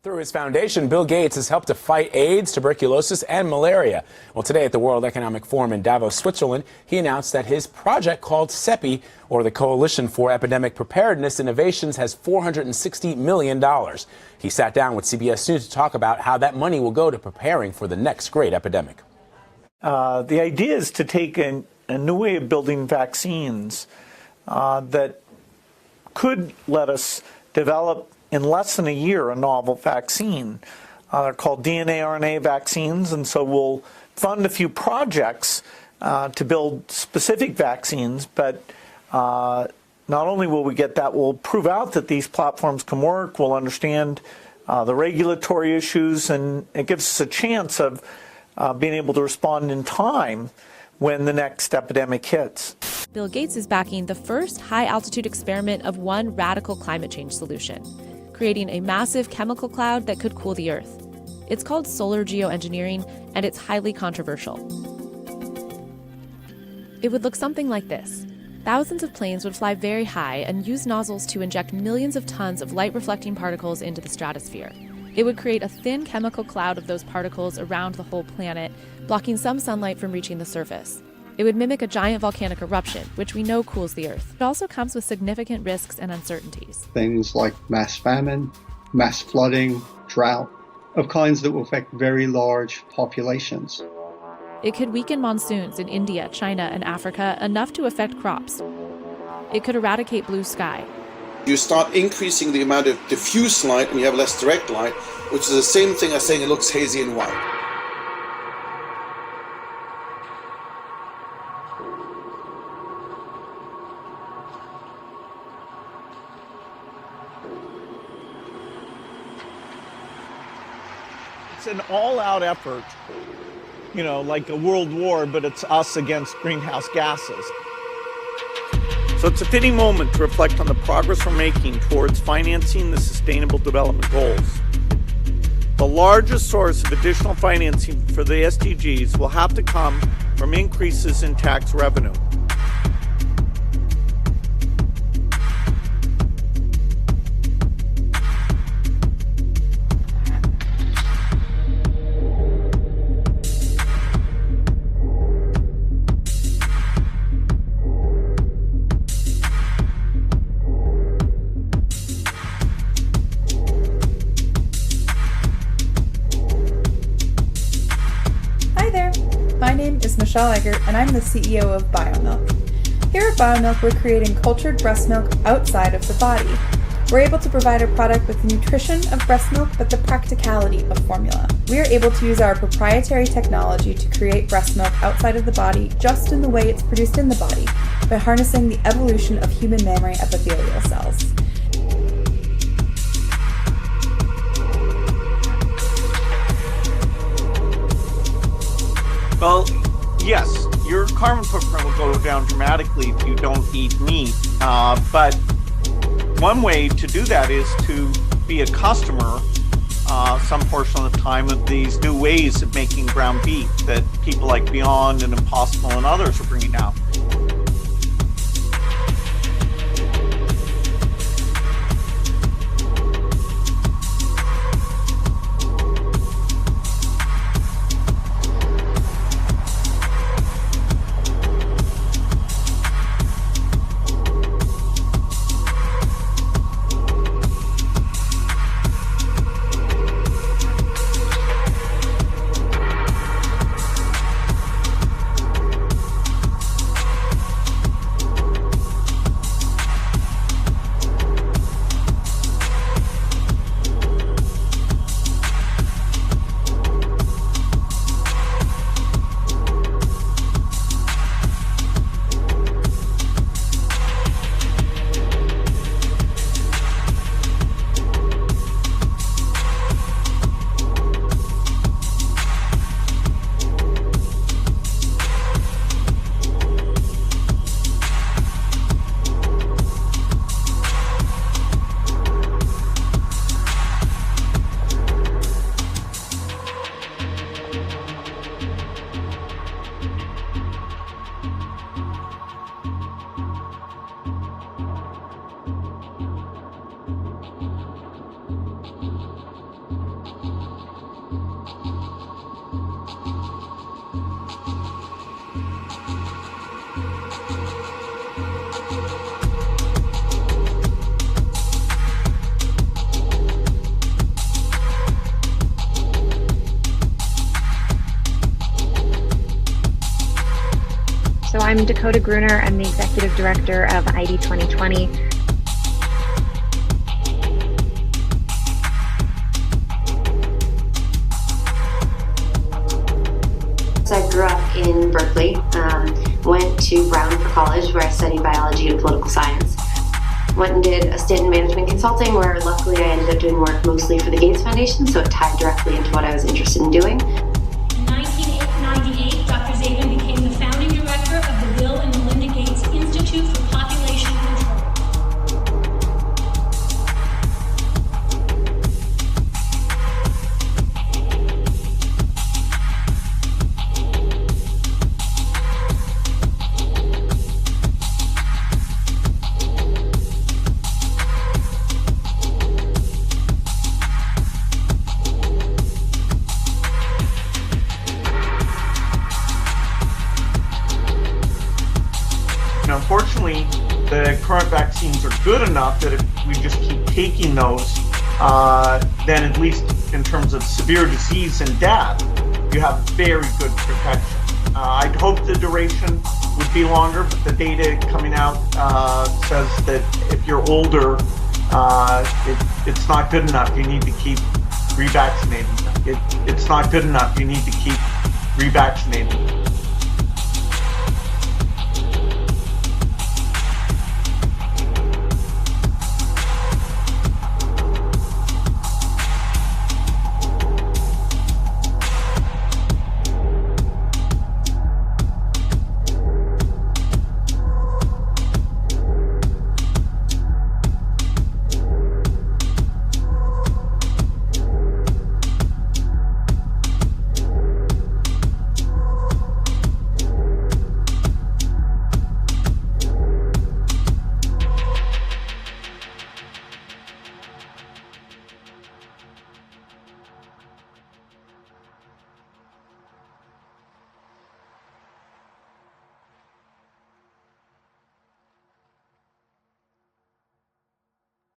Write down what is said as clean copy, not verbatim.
Through his foundation, Bill Gates has helped to fight AIDS, tuberculosis, and malaria. Well, today at the World Economic Forum in Davos, Switzerland, he announced that his project called CEPI, or the Coalition for Epidemic Preparedness Innovations, has $460 million. He sat down with CBS News to talk about how that money will go to preparing for the next great epidemic. The idea is to take a new way of building vaccines that could let us develop in less than a year a novel vaccine. They're called DNA RNA vaccines, and so we'll fund a few projects to build specific vaccines, but not only will we get that, we'll prove out that these platforms can work, we'll understand the regulatory issues, and it gives us a chance of being able to respond in time when the next epidemic hits. Bill Gates is backing the first high-altitude experiment of one radical climate change solution, creating a massive chemical cloud that could cool the Earth. It's called solar geoengineering, and it's highly controversial. It would look something like this. Thousands of planes would fly very high and use nozzles to inject millions of tons of light-reflecting particles into the stratosphere. It would create a thin chemical cloud of those particles around the whole planet, blocking some sunlight from reaching the surface. It would mimic a giant volcanic eruption, which we know cools the Earth. It also comes with significant risks and uncertainties. Things like mass famine, mass flooding, drought, of kinds that will affect very large populations. It could weaken monsoons in India, China, and Africa enough to affect crops. It could eradicate blue sky. You start increasing the amount of diffuse light and you have less direct light, which is the same thing as saying it looks hazy and white. It's an all-out effort, like a world war, but it's us against greenhouse gases. So it's a fitting moment to reflect on the progress we're making towards financing the Sustainable Development Goals. The largest source of additional financing for the SDGs will have to come from increases in tax revenue. My name is Michelle Eggert, and I'm the CEO of BioMilk. Here at BioMilk, we're creating cultured breast milk outside of the body. We're able to provide a product with the nutrition of breast milk, but the practicality of formula. We are able to use our proprietary technology to create breast milk outside of the body, just in the way it's produced in the body, by harnessing the evolution of human mammary epithelial cells. Well, yes, your carbon footprint will go down dramatically if you don't eat meat. But one way to do that is to be a customer some portion of the time of these new ways of making ground beef that people like Beyond and Impossible and others are bringing out. I'm Dakota Gruner. I'm the Executive Director of ID 2020. I grew up in Berkeley, went to Brown for college where I studied biology and political science. Went and did a stint in management consulting where luckily I ended up doing work mostly for the Gates Foundation, so it tied directly into what I was interested in doing. In 1998, Dr. Zabin became the founding director of the Bill and Melinda Gates Institute for Population Control. Unfortunately, the current vaccines are good enough that if we just keep taking those, then at least in terms of severe disease and death, you have very good protection. I'd hope the duration would be longer, but the data coming out says that if you're older, it's not good enough. You need to keep revaccinating. It's not good enough. You need to keep revaccinating.